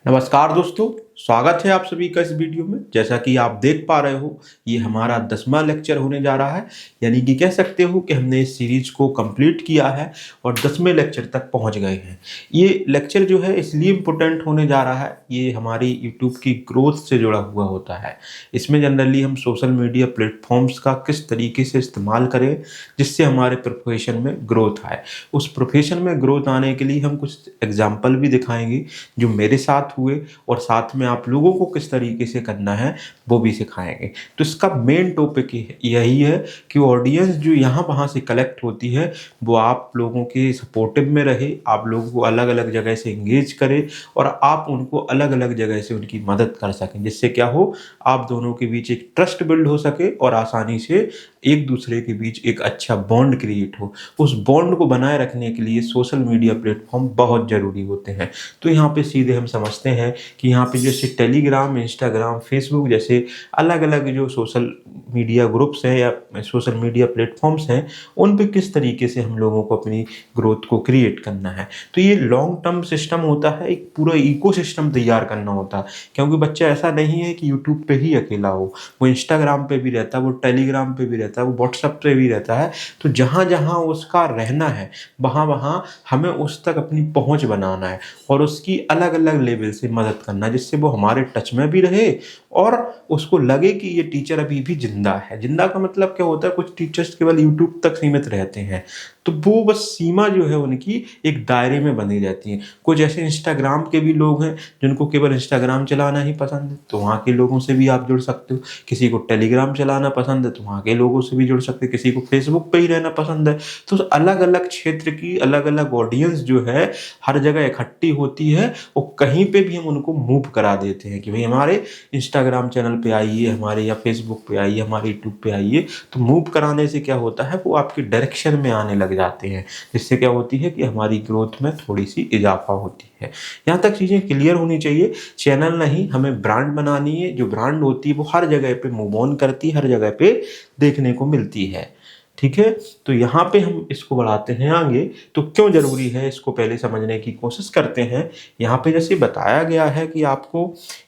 नमस्कार दोस्तों, स्वागत है आप सभी का इस वीडियो में। जैसा कि आप देख पा रहे हो, ये हमारा 10वां लेक्चर होने जा रहा है। यानी कि कह सकते हो कि हमने इस सीरीज को कंप्लीट किया है और 10वें लेक्चर तक पहुंच गए हैं। ये लेक्चर जो है इसलिए इम्पोर्टेंट होने जा रहा है, ये हमारी यूट्यूब की ग्रोथ से जुड़ा हुआ होता है। इसमें जनरली हम सोशल मीडिया प्लेटफॉर्म्स का किस तरीके से इस्तेमाल करें जिससे हमारे प्रोफेशन में ग्रोथ आए। उस प्रोफेशन में ग्रोथ आने के लिए हम कुछ एग्जाम्पल भी दिखाएंगे जो मेरे साथ हुए, और साथ में आप लोगों को किस तरीके से करना है वो भी सिखाएंगे। तो इसका मेन टॉपिक यही है कि ऑडियंस जो यहाँ वहाँ से कलेक्ट होती है वो आप लोगों के सपोर्टिव में रहे, आप लोगों को अलग अलग जगह से इंगेज करे और आप उनको अलग अलग जगह से उनकी मदद कर सकें, जिससे क्या हो, आप दोनों के बीच एक ट्रस्ट बिल्ड हो सके और आसानी से एक दूसरे के बीच एक अच्छा बॉन्ड क्रिएट हो। उस बॉन्ड को बनाए रखने के लिए सोशल मीडिया प्लेटफॉर्म बहुत ज़रूरी होते हैं। तो यहाँ पे सीधे हम समझते हैं कि यहाँ पे जैसे टेलीग्राम, इंस्टाग्राम, फेसबुक जैसे अलग अलग जो सोशल मीडिया ग्रुप्स हैं या सोशल मीडिया प्लेटफॉर्म्स हैं, उन पे किस तरीके से हम लोगों को अपनी ग्रोथ को क्रिएट करना है। तो ये लॉन्ग टर्म सिस्टम होता है, एक पूरा इकोसिस्टम तैयार करना होता है। क्योंकि बच्चा ऐसा नहीं है कि यूट्यूब पे ही अकेला हो, वो इंस्टाग्राम पे भी रहता है, वो टेलीग्राम पे भी रहता है, वो व्हाट्सएप पे भी रहता है। तो जहाँ जहाँ उसका रहना है वहाँ वहाँ हमें उस तक अपनी पहुँच बनाना है और उसकी अलग अलग लेवल से मदद करना, जिससे वो हमारे टच में भी रहे और उसको लगे कि ये टीचर अभी भी जिंदा है। जिंदा का मतलब क्या होता है, कुछ टीचर्स केवल यूट्यूब तक सीमित रहते हैं, तो वो बस सीमा जो है उनकी एक दायरे में बनी रहती है। कुछ ऐसे इंस्टाग्राम के भी लोग हैं जिनको केवल इंस्टाग्राम चलाना ही पसंद है, तो वहाँ के लोगों से भी आप जुड़ सकते हो। किसी को टेलीग्राम चलाना पसंद है तो वहाँ के लोगों से भी जुड़ सकते हो। किसी को फेसबुक पे ही रहना पसंद है। तो अलग अलग क्षेत्र की अलग अलग ऑडियंस जो है हर जगह इकट्ठी होती है और कहीं पे भी हम उनको मूव करा देते हैं कि भाई हमारे इंस्टाग्राम चैनल पे आइए, हमारे या फेसबुक पे आइए, हमारे यूट्यूब पे आइए। तो मूव कराने से क्या होता है, वो आपकी डायरेक्शन में आने लग जाते हैं, जिससे क्या होती है कि हमारी ग्रोथ में थोड़ी सी इजाफा होती है। यहाँ तक चीज़ें क्लियर होनी चाहिए। चैनल नहीं, हमें ब्रांड बनानी है। जो ब्रांड होती है वो हर जगह पे मूव ऑन करती है, हर जगह पे देखने को मिलती है। ठीक है, तो यहाँ पे हम इसको बढ़ाते हैं आगे। तो क्यों जरूरी है इसको पहले समझने की कोशिश करते हैं। यहाँ पे जैसे बताया गया है कि आपको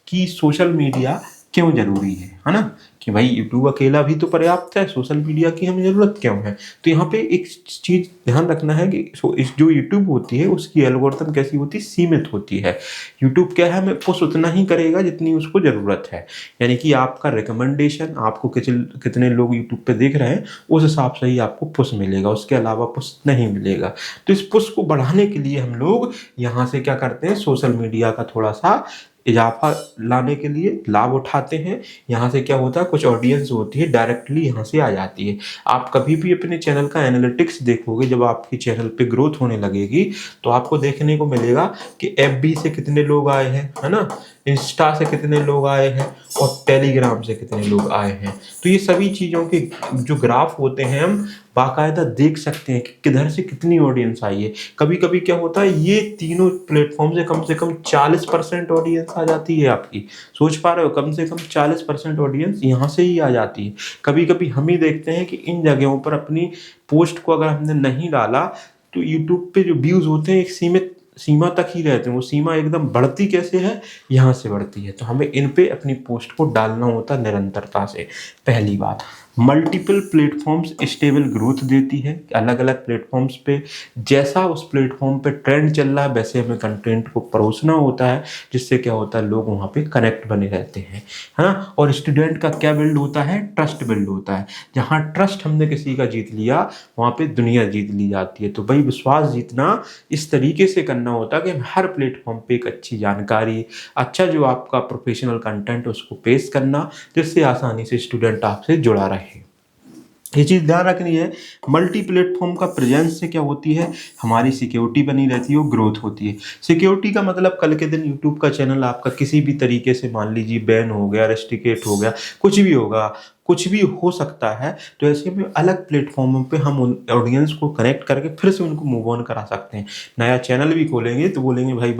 कि सोशल मीडिया क्यों जरूरी है ना, कि भाई यूट्यूब अकेला भी तो पर्याप्त है, सोशल मीडिया की हमें जरूरत क्यों है। तो यहाँ पे एक चीज ध्यान रखना है कि इस जो यूट्यूब होती है उसकी एल्गोरिथम कैसी होती है, सीमित होती है। यूट्यूब क्या है, हमें पुश उतना ही करेगा जितनी उसको जरूरत है। यानी कि आपका रिकमेंडेशन, आपको कितने लोग यूट्यूब पे देख रहे हैं उस हिसाब से ही आपको पुश मिलेगा, उसके अलावा पुश नहीं मिलेगा। तो इस पुश को बढ़ाने के लिए हम लोग यहाँ से क्या करते हैं, सोशल मीडिया का थोड़ा सा इजाफा लाने के लिए लाभ उठाते हैं। यहाँ से क्या होता है, कुछ ऑडियंस होती है डायरेक्टली यहाँ से आ जाती है। आप कभी भी अपने चैनल का एनालिटिक्स देखोगे, जब आपकी चैनल पे ग्रोथ होने लगेगी तो आपको देखने को मिलेगा कि एफबी से कितने लोग आए हैं, है ना, इंस्टा से कितने लोग आए हैं और टेलीग्राम से कितने लोग आए हैं। तो ये सभी चीज़ों के जो ग्राफ होते हैं हम बाकायदा देख सकते हैं कि किधर से कितनी ऑडियंस आई है। कभी कभी क्या होता है, ये तीनों प्लेटफॉर्म से कम 40% ऑडियंस आ जाती है आपकी। सोच पा रहे हो, कम से कम 40% ऑडियंस यहाँ से ही आ जाती है। कभी कभी हम ही देखते हैं कि इन जगहों पर अपनी पोस्ट को अगर हमने नहीं डाला तो यूट्यूब पे जो व्यूज़ होते हैं एक सीमित सीमा तक ही रहते हैं। वो सीमा एकदम बढ़ती कैसे है, यहाँ से बढ़ती है। तो हमें इन पे अपनी पोस्ट को डालना होता है निरंतरता से। पहली बात, मल्टीपल प्लेटफॉर्म्स स्टेबल ग्रोथ देती है। अलग अलग प्लेटफॉर्म्स पे जैसा उस प्लेटफॉर्म पे ट्रेंड चल रहा है वैसे हमें कंटेंट को परोसना होता है, जिससे क्या होता है, लोग वहाँ पे कनेक्ट बने रहते हैं, है ना। और स्टूडेंट का क्या बिल्ड होता है, ट्रस्ट बिल्ड होता है। जहाँ ट्रस्ट हमने किसी का जीत लिया वहाँ पे दुनिया जीत ली जाती है। तो भाई विश्वास जीतना इस तरीके से करना होता है कि हर प्लेटफॉर्म पे एक अच्छी जानकारी, अच्छा जो आपका प्रोफेशनल कंटेंट उसको पेश करना, जिससे आसानी से स्टूडेंट आपसे जुड़ा रहे। ये चीज़ ध्यान रखनी है। मल्टी प्लेटफॉर्म का प्रेजेंस से क्या होती है, हमारी सिक्योरिटी बनी रहती है, वो ग्रोथ होती है। सिक्योरिटी का मतलब कल के दिन यूट्यूब का चैनल आपका किसी भी तरीके से मान लीजिए बैन हो गया, रेस्ट्रिकेट हो गया, कुछ भी होगा, कुछ भी हो सकता है। तो ऐसे में अलग प्लेटफॉर्मों पे हम उन ऑडियंस को कनेक्ट करके फिर से उनको मूव ऑन करा सकते हैं। नया चैनल भी खोलेंगे तो बोलेंगे भाई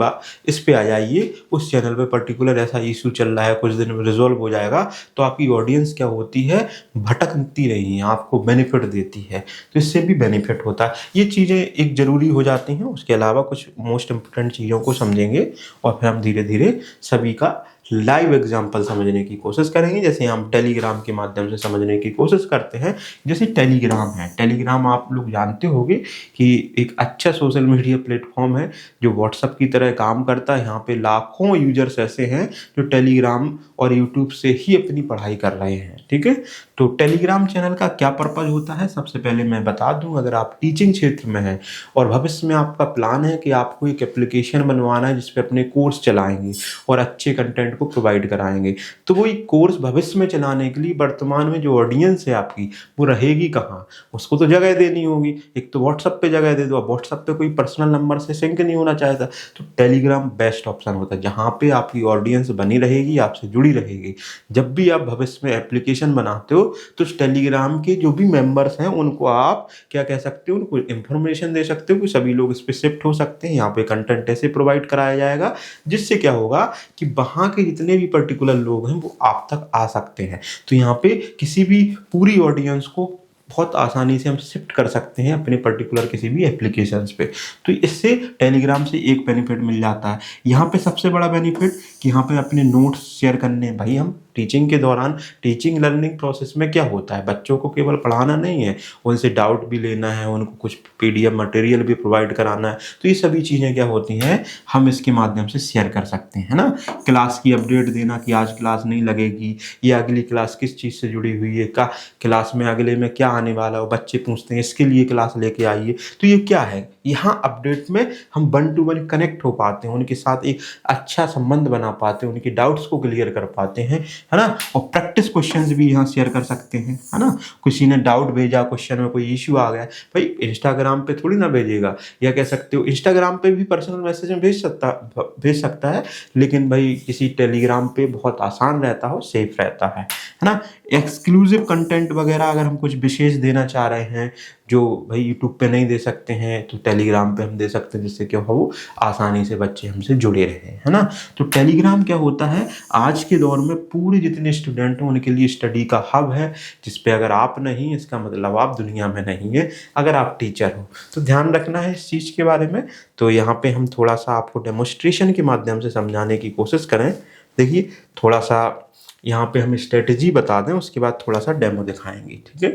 इस पे आ जाइए, उस चैनल पे पर्टिकुलर ऐसा इशू चल रहा है, कुछ दिन में रिजॉल्व हो जाएगा। तो आपकी ऑडियंस क्या होती है, भटकती नहीं है, आपको बेनिफिट देती है। तो इससे भी बेनिफिट होता है। ये चीज़ें एक ज़रूरी हो जाती हैं। उसके अलावा कुछ मोस्ट इम्पोर्टेंट चीज़ों को समझेंगे और फिर हम धीरे धीरे सभी का लाइव एग्जाम्पल समझने की कोशिश करेंगे। जैसे हम टेलीग्राम के माध्यम से समझने की कोशिश करते हैं। जैसे टेलीग्राम है, टेलीग्राम आप लोग जानते होंगे कि एक अच्छा सोशल मीडिया प्लेटफॉर्म है जो व्हाट्सएप की तरह काम करता है। यहाँ पे लाखों यूजर्स ऐसे हैं जो टेलीग्राम और यूट्यूब से ही अपनी पढ़ाई कर रहे हैं। ठीक है, तो टेलीग्राम चैनल का क्या पर्पज होता है, सबसे पहले मैं बता दूं। अगर आप टीचिंग क्षेत्र में हैं और भविष्य में आपका प्लान है कि आपको एक एप्लीकेशन बनवाना है जिसपे अपने कोर्स चलाएंगे और अच्छे कंटेंट को प्रोवाइड कराएंगे, तो वो एक कोर्स भविष्य में चलाने के लिए वर्तमान में जो ऑडियंस है आपकी, वो रहेगी कहाँ, उसको तो जगह देनी होगी। एक तो व्हाट्सएप पे जगह दे दो, अब व्हाट्सएप पे कोई पर्सनल नंबर से सिंक नहीं होना चाहता, तो टेलीग्राम बेस्ट ऑप्शन होता है जहाँ पे आपकी ऑडियंस बनी रहेगी, आपसे जुड़ी रहेगी। जब भी आप भविष्य में एप्लीकेशन बनाते हो तो टेलीग्राम के जो भी मेंबर्स हैं उनको आप क्या कह सकते हो, उनको इन्फॉर्मेशन दे सकते हो कि सभी लोग इस पे शिफ्ट हो सकते हैं। यहाँ पे कंटेंट ऐसे प्रोवाइड कराया जाएगा जिससे क्या होगा कि वहाँ के जितने भी पर्टिकुलर लोग हैं वो आप तक आ सकते हैं। तो यहाँ पे किसी भी पूरी ऑडियंस को बहुत आसानी से हम शिफ्ट कर सकते हैं अपने पर्टिकुलर किसी भी एप्लीकेशंस पे। तो इससे टेलीग्राम से एक बेनिफिट मिल जाता है। यहाँ पे सबसे बड़ा बेनिफिट कि यहाँ पे अपने नोट्स शेयर करने, भाई हम टीचिंग के दौरान टीचिंग लर्निंग प्रोसेस में क्या होता है, बच्चों को केवल पढ़ाना नहीं है, उनसे डाउट भी लेना है, उनको कुछ पीडीएफ मटेरियल भी प्रोवाइड कराना है। तो ये सभी चीज़ें क्या होती हैं, हम इसके माध्यम से शेयर कर सकते हैं, है ना। क्लास की अपडेट देना कि आज क्लास नहीं लगेगी या अगली क्लास किस चीज़ से जुड़ी हुई है, का क्लास में अगले में क्या आने वाला हो, बच्चे पूछते हैं इसके लिए क्लास लेके आइए। तो ये क्या है, यहाँ अपडेट में हम 1 to 1 कनेक्ट हो पाते हैं, उनके साथ एक अच्छा संबंध बना पाते हैं, उनके डाउट्स को क्लियर कर पाते हैं, है ना। और प्रैक्टिस क्वेश्चंस भी यहाँ शेयर कर सकते हैं, है ना। किसी ने डाउट भेजा, क्वेश्चन में कोई इश्यू आ गया, भाई इंस्टाग्राम पे थोड़ी ना भेजेगा, या कह सकते हो इंस्टाग्राम पे भी पर्सनल मैसेज में भेज सकता है, लेकिन भाई किसी टेलीग्राम पे बहुत आसान रहता हो, सेफ रहता है ना। एक्सक्लूसिव कंटेंट वगैरह अगर हम कुछ विशेष देना चाह रहे हैं जो भाई यूट्यूब पे नहीं दे सकते हैं, तो टेलीग्राम पे हम दे सकते हैं, जिससे क्या हो आसानी से बच्चे हमसे जुड़े रहे, है ना। तो टेलीग्राम क्या होता है, आज के दौर में पूरे जितने स्टूडेंट हैं उनके लिए स्टडी का हब है, जिसपे अगर आप नहीं, इसका मतलब आप दुनिया में नहीं है, अगर आप टीचर हो तो ध्यान रखना है इस चीज़ के बारे में। तो यहाँ पे हम थोड़ा सा आपको डेमोस्ट्रेशन के माध्यम से समझाने की कोशिश करें। देखिए थोड़ा सा यहाँ पे हम स्ट्रेटजी बता दें, उसके बाद थोड़ा सा डेमो दिखाएंगे, ठीक है।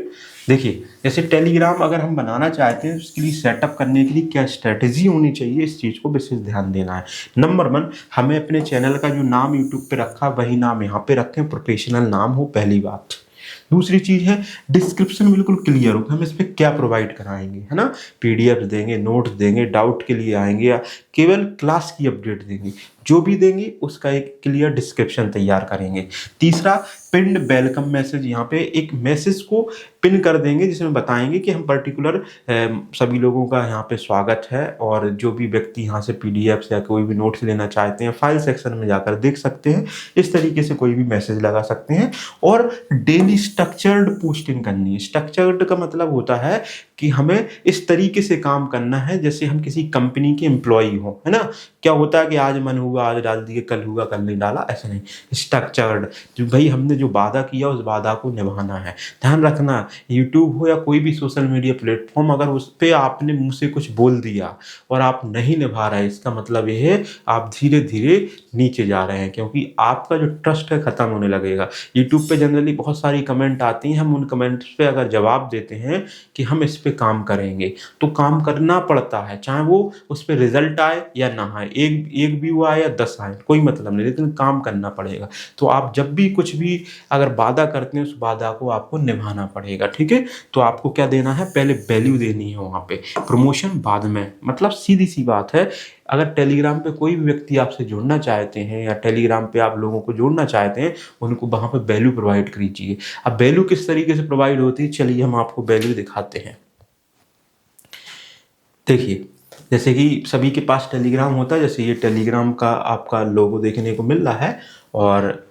देखिए जैसे टेलीग्राम अगर हम बनाना चाहते हैं, उसके लिए सेटअप करने के लिए क्या स्ट्रेटजी होनी चाहिए, इस चीज़ को विशेष ध्यान देना है। नंबर 1, हमें अपने चैनल का जो नाम यूट्यूब पे रखा वही नाम यहाँ पे रखें, प्रोफेशनल नाम हो, पहली बात। दूसरी चीज़ है डिस्क्रिप्शन बिल्कुल क्लियर हो, हम इस पर क्या प्रोवाइड कराएंगे, है ना। पीडीएफ देंगे, नोट्स देंगे, डाउट के लिए आएंगे, या केवल क्लास की अपडेट देंगे, जो भी देंगे उसका एक क्लियर डिस्क्रिप्शन तैयार करेंगे। तीसरा, पिन्ड वेलकम मैसेज, यहाँ पे एक मैसेज को पिन कर देंगे जिसमें बताएंगे कि हम पर्टिकुलर सभी लोगों का यहाँ पे स्वागत है, और जो भी व्यक्ति यहाँ से पीडीएफ या कोई भी नोट्स लेना चाहते हैं फाइल सेक्शन में जाकर देख सकते हैं। इस तरीके से कोई भी मैसेज लगा सकते हैं। और डेली स्ट्रक्चर्ड पोस्टिंग करनी है। स्ट्रक्चर्ड का मतलब होता है कि हमें इस तरीके से काम करना है जैसे हम किसी कंपनी के एम्प्लॉई हो, है ना। क्या होता है कि आज मन हुआ आज डाल दिए, कल हुआ कल नहीं डाला, ऐसा नहीं। स्ट्रक्चर्ड, जो भाई हमने जो वादा किया उस वादा को निभाना है। ध्यान रखना, यूट्यूब हो या कोई भी सोशल मीडिया प्लेटफॉर्म, अगर उस पर आपने मुंह से कुछ बोल दिया और आप नहीं निभा रहे, इसका मतलब ये है आप धीरे धीरे नीचे जा रहे हैं, क्योंकि आपका जो ट्रस्ट है खत्म होने लगेगा। यूट्यूब पे जनरली बहुत सारी कमेंट आती हैं, हम उन कमेंट्स पे अगर जवाब देते हैं कि हम इस पे काम करेंगे, तो काम करना पड़ता है, चाहे वो उस पर रिजल्ट आए या ना आए, एक व्यू आए या 10 आए, कोई मतलब नहीं, लेकिन काम करना पड़ेगा। तो आप जब भी कुछ भी अगर वादा करते हैं, उस वादा को आपको निभाना पड़ेगा, ठीक है। तो आपको क्या देना है, पहले वैल्यू देनी है वहाँ पे, प्रमोशन बाद में। मतलब सीधी सी बात है, अगर टेलीग्राम पे कोई भी व्यक्ति आपसे जुड़ना चाहते हैं या टेलीग्राम पे आप लोगों को जोड़ना चाहते हैं, उनको वहाँ पे वैल्यू प्रोवाइड कीजिए। अब वैल्यू किस तरीके से प्रोवाइड होती है, चलिए हम आपको वैल्यू दिखाते हैं। देखिए जैसे कि सभी के पास टेलीग्राम होता है, जैसे ये टेलीग्राम का आपका लोगो देखने को मिल रहा है, और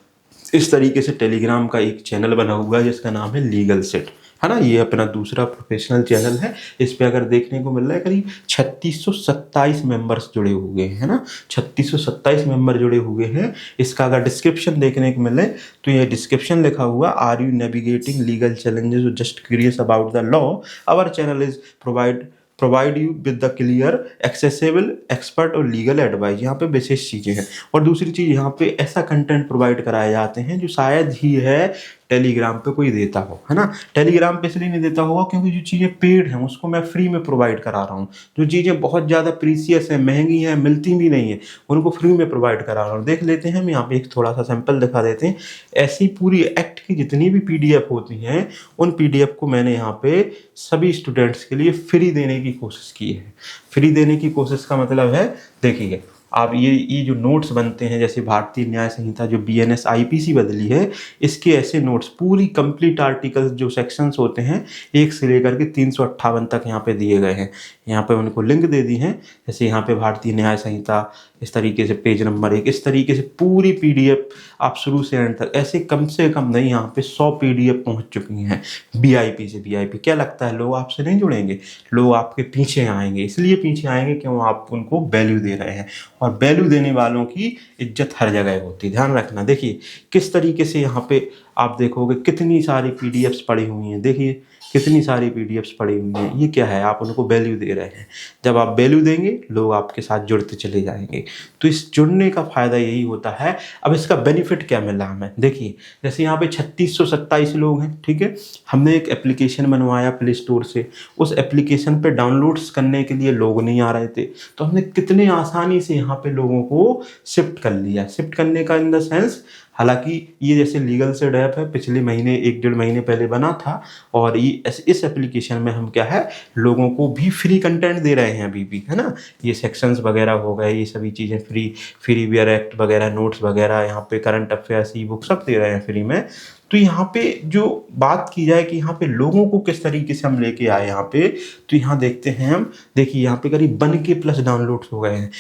इस तरीके से टेलीग्राम का एक चैनल बना हुआ है जिसका नाम है लीगल सेट, है ना। ये अपना दूसरा प्रोफेशनल चैनल है। इस पे अगर देखने को मिल रहा है करीब 3627 मेंबर्स जुड़े हुए हैं, है ना। 3627 मेंबर जुड़े हुए हैं। इसका अगर डिस्क्रिप्शन देखने को मिले तो ये डिस्क्रिप्शन लिखा हुआ, are you navigating legal challenges just curious about the law, our channel is provide you with the clear accessible expert और लीगल एडवाइस। यहाँ पे विशेष चीज़ें हैं। और दूसरी चीज़, यहाँ पे ऐसा कंटेंट प्रोवाइड कराए जाते हैं जो शायद ही है टेलीग्राम पे कोई देता हो, है ना। टेलीग्राम पे इसलिए नहीं देता होगा क्योंकि जो चीज़ें पेड हैं उसको मैं फ्री में प्रोवाइड करा रहा हूँ। जो चीज़ें बहुत ज़्यादा प्रीसियस हैं, महंगी हैं, मिलती भी नहीं है, उनको फ्री में प्रोवाइड करा रहा हूँ। देख लेते हैं, हम यहाँ पे एक थोड़ा सा सैंपल दिखा देते हैं। ऐसी पूरी एक्ट की जितनी भी PDF होती हैं उन PDF को मैंने यहाँ पे सभी स्टूडेंट्स के लिए फ्री देने की कोशिश की है। फ्री देने की कोशिश का मतलब है, देखिए आप ये जो नोट्स बनते हैं, जैसे भारतीय न्याय संहिता जो BNS IPC बदली है, इसके ऐसे नोट्स पूरी कंप्लीट आर्टिकल्स जो सेक्शंस होते हैं 1 से लेकर के 358 तक यहाँ पे दिए गए हैं। यहाँ पे उनको लिंक दे दी हैं, जैसे यहाँ पे भारतीय न्याय संहिता, इस तरीके से पेज नंबर 1, इस तरीके से पूरी PDF आप शुरू से एंड तक, ऐसे कम से कम नहीं यहाँ पे 100 PDF पहुँच चुकी हैं BIP से। BIP क्या लगता है लोग आपसे नहीं जुड़ेंगे, लोग आपके पीछे आएंगे। इसलिए पीछे आएंगे क्यों, आप उनको वैल्यू दे रहे हैं, और वैल्यू देने वालों की इज्जत हर जगह होती है, ध्यान रखना। देखिए किस तरीके से यहाँ पे आप देखोगे कितनी सारी PDFs पड़ी हुई हैं, देखिए कितनी सारी PDFs पड़ी हुई हैं। ये क्या है, आप उनको वैल्यू दे रहे हैं। जब आप वैल्यू देंगे लोग आपके साथ जुड़ते चले जाएंगे। तो इस जुड़ने का फ़ायदा यही होता है। अब इसका बेनिफिट क्या मिला हमें, देखिए जैसे यहाँ पे 3627 लोग हैं, ठीक है। हमने एक एप्लीकेशन बनवाया प्ले स्टोर से, उस एप्लीकेशन पे डाउनलोड्स करने के लिए लोग नहीं आ रहे थे, तो हमने कितने आसानी से यहाँ पे लोगों को शिफ्ट कर लिया। शिफ्ट करने का इन द सेंस, हालांकि ये जैसे लीगल सेट ऐप है, पिछले महीने 1-1.5 महीने पहले बना था, और ये इस एप्लीकेशन में हम क्या है, लोगों को भी फ्री कंटेंट दे रहे हैं अभी भी, है ना। ये सेक्शंस वगैरह हो गए, ये सभी चीज़ें फ्री वेयर एक्ट वगैरह, नोट्स वगैरह, यहाँ पे करंट अफेयर्स ई बुक सब दे रहे हैं फ्री में। तो यहाँ पे जो बात की जाए कि यहाँ पे लोगों को किस तरीके से हम लेके आए यहाँ पे, तो यहाँ देखते हैं हम, देखिए यहाँ पे करीब 1K+ डाउनलोड्स हो गए हैं।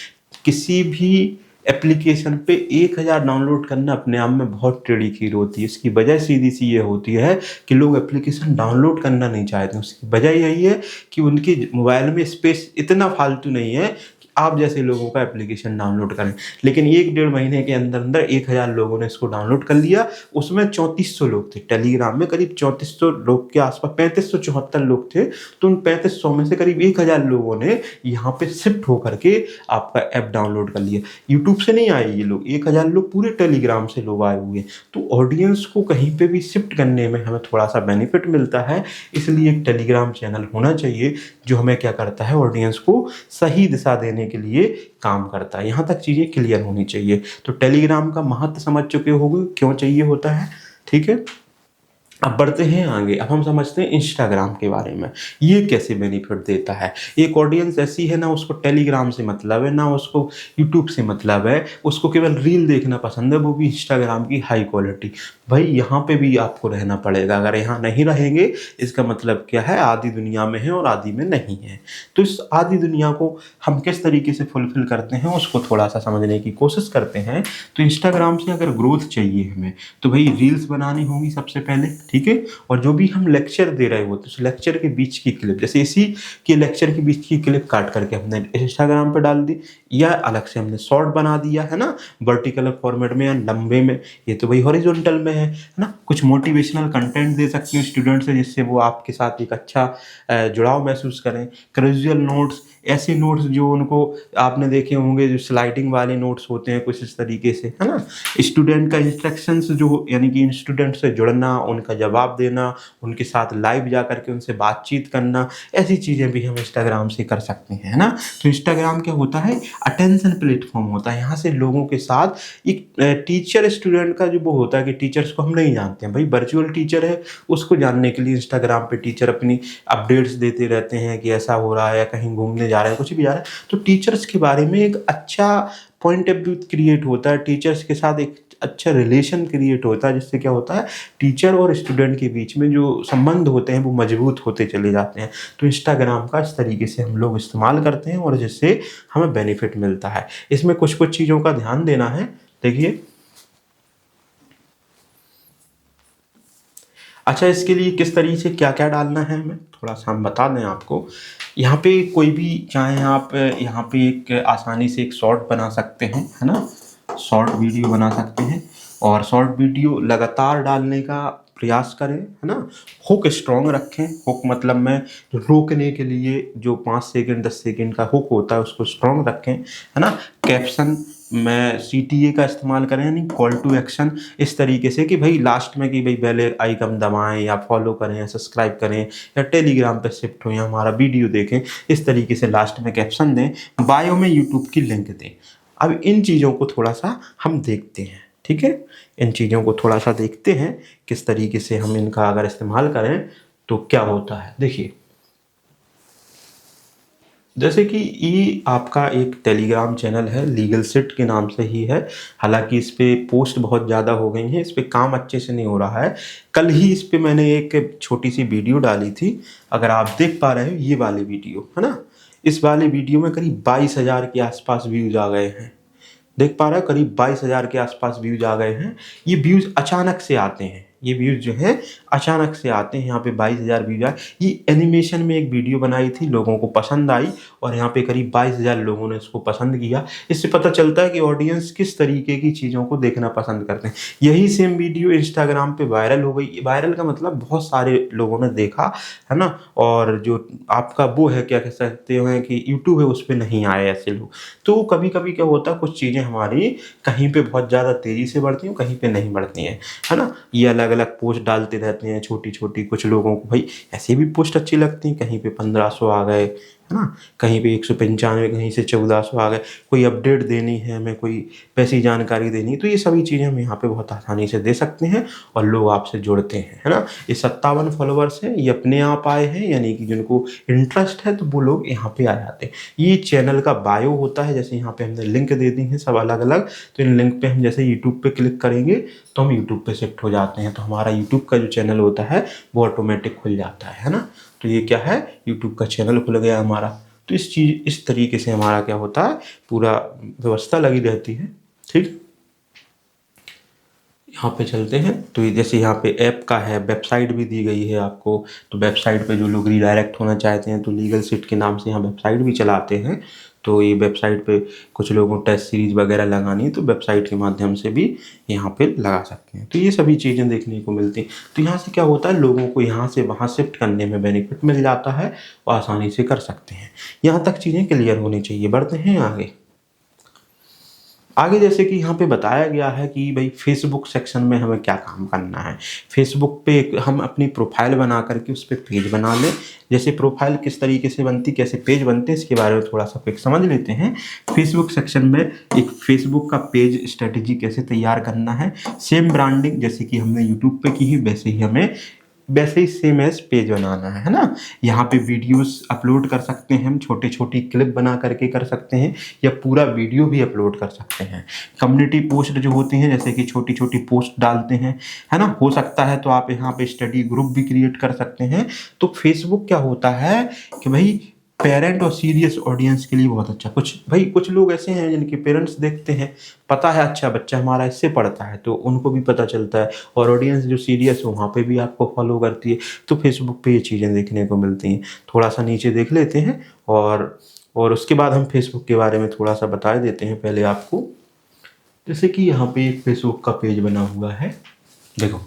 किसी भी एप्लीकेशन पे 1000 डाउनलोड करना अपने आप में बहुत टेढ़ी खीर होती है। इसकी वजह सीधी सी ये होती है कि लोग एप्लीकेशन डाउनलोड करना नहीं चाहते। उसकी वजह यही है कि उनके मोबाइल में स्पेस इतना फालतू नहीं है आप जैसे लोगों का एप्लीकेशन डाउनलोड करें। लेकिन 1-1.5 महीने के अंदर अंदर 1000 लोगों ने इसको डाउनलोड कर लिया। उसमें 3400 लोग थे, टेलीग्राम में करीब 3400 लोग के आसपास, 3574 लोग थे। तो उन 3500 में से करीब 1000 लोगों ने यहाँ पे शिफ्ट होकर के आपका ऐप डाउनलोड कर लिया। यूट्यूब से नहीं आए ये लोग, 1000 लोग पूरे टेलीग्राम से लोग आए हुए हैं। तो ऑडियंस को कहीं पे भी शिफ्ट करने में हमें थोड़ा सा बेनिफिट मिलता है। इसलिए एक टेलीग्राम चैनल होना चाहिए जो हमें क्या करता है, ऑडियंस को सही दिशा देने के लिए काम करता है। यहाँ तक चीज़ें क्लियर होनी चाहिए। तो टेलीग्राम का महत्व समझ चुके होंगे क्यों चाहिए होता है, ठीक है। अब बढ़ते हैं आगे। अब हम समझते हैं इंस्टाग्राम के बारे में, ये कैसे बेनिफिट देता है। एक ऑडियंस ऐसी है ना, उसको टेलीग्राम से मतलब है, ना उसको यूट्यूब से मतलब है, उसको केवल रील देखना पसंद है, वो भी इंस्टाग्राम की हाई क्वालिटी। भाई यहाँ पे भी आपको रहना पड़ेगा। अगर यहाँ नहीं रहेंगे इसका मतलब क्या है, आधी दुनिया में है और आधी में नहीं है। तो इस आधी दुनिया को हम किस तरीके से फुलफिल करते हैं उसको थोड़ा सा समझने की कोशिश करते हैं। तो इंस्टाग्राम से अगर ग्रोथ चाहिए हमें तो भाई रील्स बनानी होगी सबसे पहले, ठीक है। और जो भी हम लेक्चर दे रहे होते हैं उस लेक्चर के बीच की क्लिप, जैसे इसी के लेक्चर के बीच की क्लिप काट करके हमने इंस्टाग्राम पे डाल दी, या अलग से हमने शॉर्ट बना दिया, है ना, वर्टिकल फॉर्मेट में या लंबे में, ये तो भाई हॉरिजॉन्टल में है ना। कुछ मोटिवेशनल कंटेंट दे सकते हैं स्टूडेंट से जिससे वो आपके साथ एक अच्छा जुड़ाव महसूस करें। कैजुअल नोट्स, ऐसे नोट्स जो उनको आपने देखे होंगे जो स्लाइडिंग वाले नोट्स होते हैं कुछ इस तरीके से, है ना। स्टूडेंट का इंस्ट्रक्शंस जो, यानी कि स्टूडेंट से जुड़ना, उनका जवाब देना, उनके साथ लाइव जा करके उनसे बातचीत करना, ऐसी चीज़ें भी हम इंस्टाग्राम से कर सकते हैं, है ना। तो इंस्टाग्राम क्या होता है, अटेंशन प्लेटफॉर्म होता है। यहाँ से लोगों के साथ एक टीचर स्टूडेंट का जो वो होता है कि टीचर्स को हम नहीं जानते हैं, भाई वर्चुअल टीचर है, उसको जानने के लिए इंस्टाग्राम पे टीचर अपनी अपडेट्स देते रहते हैं कि ऐसा हो रहा है या कहीं घूमने जा रहा है, कुछ भी जा रहा है। तो टीचर्स के बारे में एक अच्छा पॉइंट ऑफ व्यू क्रिएट होता है, टीचर्स के साथ एक अच्छा रिलेशन क्रिएट होता है, जिससे क्या होता है, टीचर और स्टूडेंट के बीच में जो संबंध होते हैं वो मजबूत होते चले जाते हैं। तो इंस्टाग्राम का इस तरीके से हम लोग इस्तेमाल करते हैं और जिससे हमें बेनिफिट मिलता है। इसमें कुछ कुछ चीज़ों का ध्यान देना है। देखिए अच्छा, इसके लिए किस तरीके से क्या क्या डालना है हमें थोड़ा सा हम बता दें आपको। यहाँ पे कोई भी चाहे आप यहाँ पे एक आसानी से एक शॉर्ट बना सकते हैं, है ना, शॉर्ट वीडियो बना सकते हैं और शॉर्ट वीडियो लगातार डालने का प्रयास करें, है ना। हुक स्ट्रॉन्ग रखें, हुक मतलब मैं रोकने के लिए जो 5 सेकंड 10 सेकंड का हुक होता है उसको स्ट्रॉन्ग रखें, है ना। कैप्शन में CTA का इस्तेमाल करें, यानी कॉल टू एक्शन, इस तरीके से कि भाई लास्ट में कि भाई बेल आइकन दबाएं या फॉलो करें या सब्सक्राइब करें या टेलीग्राम पे शिफ्ट हो या हमारा वीडियो देखें, इस तरीके से लास्ट में कैप्शन दें, बायो में यूट्यूब की लिंक दें। अब इन चीज़ों को थोड़ा सा हम देखते हैं, ठीक है, इन चीज़ों को थोड़ा सा देखते हैं किस तरीके से हम इनका अगर इस्तेमाल करें तो क्या होता है। देखिए, जैसे कि ये आपका एक टेलीग्राम चैनल है, लीगल सिट के नाम से ही है। हालांकि इस पे पोस्ट बहुत ज़्यादा हो गई हैं, इस पे काम अच्छे से नहीं हो रहा है। कल ही इस पे मैंने एक छोटी सी वीडियो डाली थी, अगर आप देख पा रहे हो ये वाली वीडियो, है ना। इस वाली वीडियो में करीब 22,000 के आसपास व्यूज आ गए हैं। देख पा रहे हो, करीब 22,000 के आसपास व्यूज आ गए हैं। ये व्यूज अचानक से आते हैं, ये व्यूज जो है अचानक से आते हैं। यहाँ पे 22,000 व्यूज आए। ये एनिमेशन में एक वीडियो बनाई थी, लोगों को पसंद आई और यहाँ पे करीब 22,000 लोगों ने इसको पसंद किया। इससे पता चलता है कि ऑडियंस किस तरीके की चीज़ों को देखना पसंद करते हैं। यही सेम वीडियो इंस्टाग्राम पे वायरल हो गई। वायरल का मतलब बहुत सारे लोगों ने देखा, है ना। और जो आपका वो है, क्या कह सकते हैं कि यूट्यूब है, उस पर नहीं आए ऐसे लोग। तो कभी कभी क्या होता है, कुछ चीज़ें हमारी कहीं पे बहुत ज़्यादा तेज़ी से बढ़ती हैं, कहीं पे नहीं बढ़ती हैं, है ना। ये अलग अलग पोस्ट डालते रहते हैं छोटी छोटी। कुछ लोगों को भाई ऐसे भी पोस्ट अच्छी लगती हैं, कहीं पे 1500 आ गए, है ना, कहीं पे 195, कहीं से 1400 आ गए। कोई अपडेट देनी है हमें, कोई वैसी जानकारी देनी है, तो ये सभी चीज़ें हम यहाँ पे बहुत आसानी से दे सकते हैं और लोग आपसे जुड़ते हैं, है ना। ये 57 फॉलोअर्स हैं, ये अपने आप आए हैं, यानी कि जिनको इंटरेस्ट है तो वो लोग यहाँ पे आ जाते हैं। ये चैनल का बायो होता है, जैसे यहाँ पे हमने लिंक दे दी है सब अलग अलग। तो इन लिंक पे हम जैसे यूट्यूब पे क्लिक करेंगे तो हम यूट्यूब पे शिफ्ट हो जाते हैं, तो हमारा यूट्यूब का जो चैनल होता है वो ऑटोमेटिक खुल जाता है ना। तो ये क्या है, यूट्यूब का चैनल खुल गया हमारा। तो इस तरीके से हमारा क्या होता है, पूरा व्यवस्था लगी रहती है, ठीक। यहाँ पे चलते हैं, तो जैसे यहाँ पे ऐप का है, वेबसाइट भी दी गई है आपको। तो वेबसाइट पे जो लोग रीडायरेक्ट होना चाहते हैं तो लीगल सिट के नाम से यहाँ वेबसाइट भी चलाते हैं। तो ये वेबसाइट पे कुछ लोगों को टेस्ट सीरीज वगैरह लगानी है तो वेबसाइट के माध्यम से भी यहाँ पे लगा सकते हैं। तो ये सभी चीज़ें देखने को मिलती हैं। तो यहाँ से क्या होता है, लोगों को यहाँ से वहाँ शिफ्ट करने में बेनिफिट मिल जाता है और आसानी से कर सकते हैं। यहाँ तक चीज़ें क्लियर होनी चाहिए। बढ़ते हैं आगे जैसे कि यहाँ पे बताया गया है कि भाई फेसबुक सेक्शन में हमें क्या काम करना है। फेसबुक पे हम अपनी प्रोफाइल बना करके उस पर पेज बना लें। जैसे प्रोफाइल किस तरीके से बनती, कैसे पेज बनते हैं, इसके बारे में थोड़ा सा क्विक समझ लेते हैं। फेसबुक सेक्शन में एक फेसबुक का पेज स्ट्रेटेजी कैसे तैयार करना है। सेम ब्रांडिंग जैसे कि हमने यूट्यूब पे की ही वैसे ही सेम एज पेज बनाना है ना। यहाँ पे वीडियोस अपलोड कर सकते हैं हम, छोटे छोटी क्लिप बना करके कर सकते हैं या पूरा वीडियो भी अपलोड कर सकते हैं। कम्युनिटी पोस्ट जो होती हैं, जैसे कि छोटी छोटी पोस्ट डालते हैं, है ना। हो सकता है तो आप यहाँ पे स्टडी ग्रुप भी क्रिएट कर सकते हैं। तो फेसबुक क्या होता है कि भाई पेरेंट और सीरियस ऑडियंस के लिए बहुत अच्छा। कुछ लोग ऐसे हैं जिनके पेरेंट्स देखते हैं, पता है अच्छा बच्चा हमारा इससे पढ़ता है, तो उनको भी पता चलता है। और ऑडियंस जो सीरियस हो वहाँ पे भी आपको फॉलो करती है। तो फेसबुक पे ये चीज़ें देखने को मिलती हैं। थोड़ा सा नीचे देख लेते हैं और उसके बाद हम फेसबुक के बारे में थोड़ा सा बता देते हैं पहले आपको। जैसे कि यहाँ पे एक फेसबुक का पेज बना हुआ है, देखो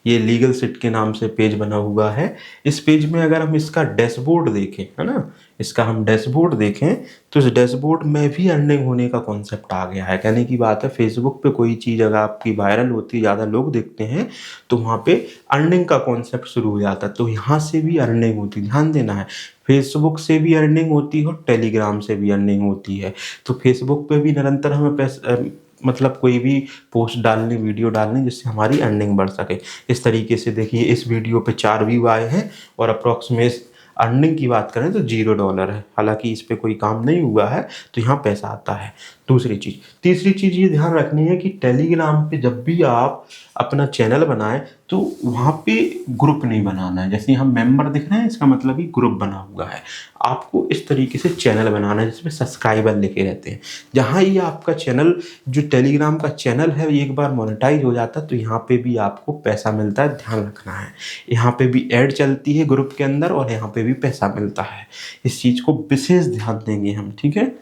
ये लीगल सिट के नाम से पेज बना हुआ है। इस पेज में अगर हम इसका डैशबोर्ड देखें, है ना, इसका हम डैशबोर्ड देखें तो इस डैशबोर्ड में भी अर्निंग होने का कॉन्सेप्ट आ गया है। कहने की बात है, फेसबुक पे कोई चीज़ अगर आपकी वायरल होती है, ज़्यादा लोग देखते हैं, तो वहाँ पे अर्निंग का कॉन्सेप्ट शुरू हो जाता है। तो यहाँ से भी अर्निंग होती है, ध्यान देना है। फेसबुक से भी अर्निंग होती है और टेलीग्राम से भी अर्निंग होती है। तो फेसबुक पे भी निरंतर हमें पैसा, मतलब कोई भी पोस्ट डालनी, वीडियो डालनी जिससे हमारी अर्निंग बढ़ सके। इस तरीके से देखिए, इस वीडियो पे 4 व्यू आए हैं और अप्रॉक्सीमेट अर्निंग की बात करें तो $0 है। हालांकि इस पे कोई काम नहीं हुआ है तो यहाँ पैसा आता है। दूसरी चीज़। तीसरी चीज़ ये ध्यान रखनी है कि टेलीग्राम पे जब भी आप अपना चैनल बनाएं तो वहाँ पे ग्रुप नहीं बनाना है। जैसे हम मेंबर दिख रहे हैं, इसका मतलब ही ग्रुप बना हुआ है। आपको इस तरीके से चैनल बनाना है जिसमें सब्सक्राइबर लिखे रहते हैं। जहाँ ये आपका चैनल, जो टेलीग्राम का चैनल है, एक बार मोनेटाइज हो जाता है तो यहाँ पे भी आपको पैसा मिलता है, ध्यान रखना है। यहाँ पे भी ऐड चलती है ग्रुप के अंदर और यहाँ पे भी पैसा मिलता है। इस चीज़ को विशेष ध्यान देंगे हम, ठीक है।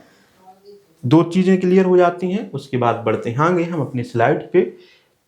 दो चीज़ें क्लियर हो जाती हैं, उसके बाद बढ़ते हैं आगे हम अपनी स्लाइड पे।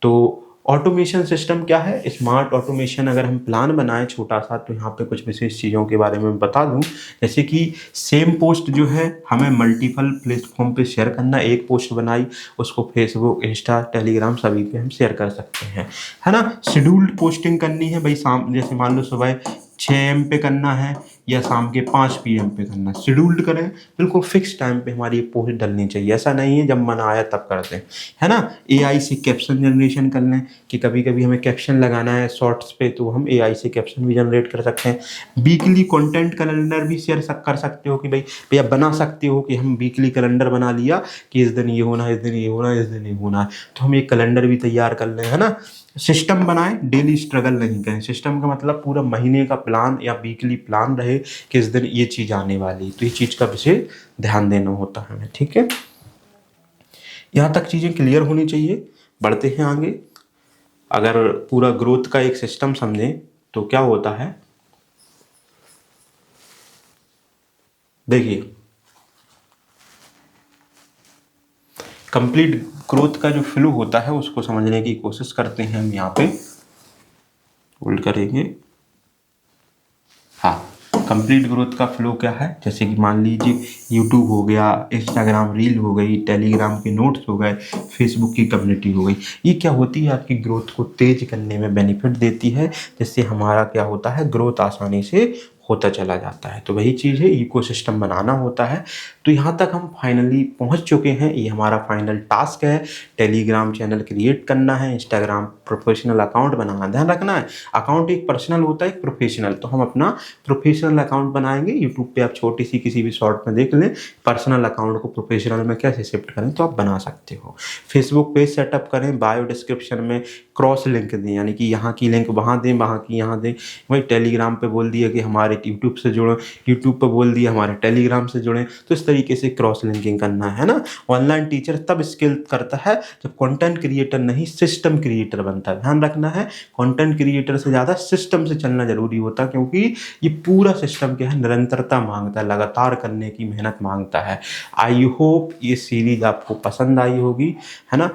तो ऑटोमेशन सिस्टम क्या है, स्मार्ट ऑटोमेशन अगर हम प्लान बनाएं छोटा सा, तो यहाँ पे कुछ विशेष चीज़ों के बारे में बता दूं। जैसे कि सेम पोस्ट जो है हमें मल्टीपल प्लेटफॉर्म पे शेयर करना। एक पोस्ट बनाई, उसको फेसबुक, इंस्टा, टेलीग्राम सभी पे हम शेयर कर सकते हैं, है ना। शेड्यूल्ड पोस्टिंग करनी है भाई, शाम जैसे मान लो सुबह 6 AM पे करना है या शाम के 5 PM पे करना है। शेड्यूल्ड करें, बिल्कुल फिक्स टाइम पे हमारी पोस्ट डलनी चाहिए। ऐसा नहीं है जब मन आया तब करते हैं, है ना। AI से कैप्शन जनरेशन कर लें कि कभी कभी हमें कैप्शन लगाना है शॉर्ट्स पे, तो हम AI से कैप्शन भी जनरेट कर सकते हैं। वीकली कंटेंट कैलेंडर भी शेयर कर सकते हो कि भाई भैया बना सकते हो कि हम वीकली कैलेंडर बना लिया कि इस दिन ये होना है, इस दिन ये होना है, इस दिन ये होना है, तो हम एक कैलेंडर भी तैयार कर लें, है ना। सिस्टम बनाएं, डेली स्ट्रगल नहीं करें। सिस्टम का मतलब पूरा महीने का प्लान या वीकली प्लान रहे कि इस दिन ये चीज़ आने वाली, तो ये चीज़ का विशेष ध्यान देना होता है हमें, ठीक है। यहाँ तक चीज़ें क्लियर होनी चाहिए। बढ़ते हैं आगे। अगर पूरा ग्रोथ का एक सिस्टम समझें तो क्या होता है, देखिए कंप्लीट ग्रोथ का जो फ्लो होता है उसको समझने की कोशिश करते हैं हम। यहाँ पे होल्ड करेंगे। हाँ, कंप्लीट ग्रोथ का फ्लो क्या है, जैसे कि मान लीजिए यूट्यूब हो गया, इंस्टाग्राम रील हो गई, टेलीग्राम के नोट्स हो गए, फेसबुक की कम्युनिटी हो गई। ये क्या होती है, आपकी ग्रोथ को तेज करने में बेनिफिट देती है, जिससे हमारा क्या होता है, ग्रोथ आसानी से होता चला जाता है। तो वही चीज़ है, इकोसिस्टम बनाना होता है। तो यहाँ तक हम फाइनली पहुँच चुके हैं। ये हमारा फाइनल टास्क है। टेलीग्राम चैनल क्रिएट करना है, इंस्टाग्राम प्रोफेशनल अकाउंट बनाना। ध्यान रखना है, अकाउंट एक पर्सनल होता है, एक प्रोफेशनल। तो हम अपना प्रोफेशनल अकाउंट बनाएंगे। यूट्यूब पे आप छोटी सी किसी भी शॉर्ट में देख लें, पर्सनल अकाउंट को प्रोफेशनल में कैसे शिफ्ट करें, तो आप बना सकते हो। फेसबुक पेज सेटअप करें, बायो डिस्क्रिप्शन में क्रॉस लिंक दें, यानी कि यहाँ की लिंक वहाँ दें, वहाँ की यहाँ दें। वही टेलीग्राम पे बोल दिया कि हमारे यूट्यूब से जुड़ो, यूट्यूब पे बोल दिया हमारे टेलीग्राम से जुड़ें। तो इस तरीके से क्रॉस लिंकिंग करना है ना। ऑनलाइन टीचर तब स्किल करता है जब कंटेंट क्रिएटर नहीं, सिस्टम क्रिएटर बनता है। ध्यान रखना है, कंटेंट क्रिएटर से ज़्यादा सिस्टम से चलना जरूरी होता है, क्योंकि ये पूरा सिस्टम क्या है, निरंतरता मांगता है, लगातार करने की मेहनत मांगता है। आई होप ये सीरीज आपको पसंद आई होगी, है ना।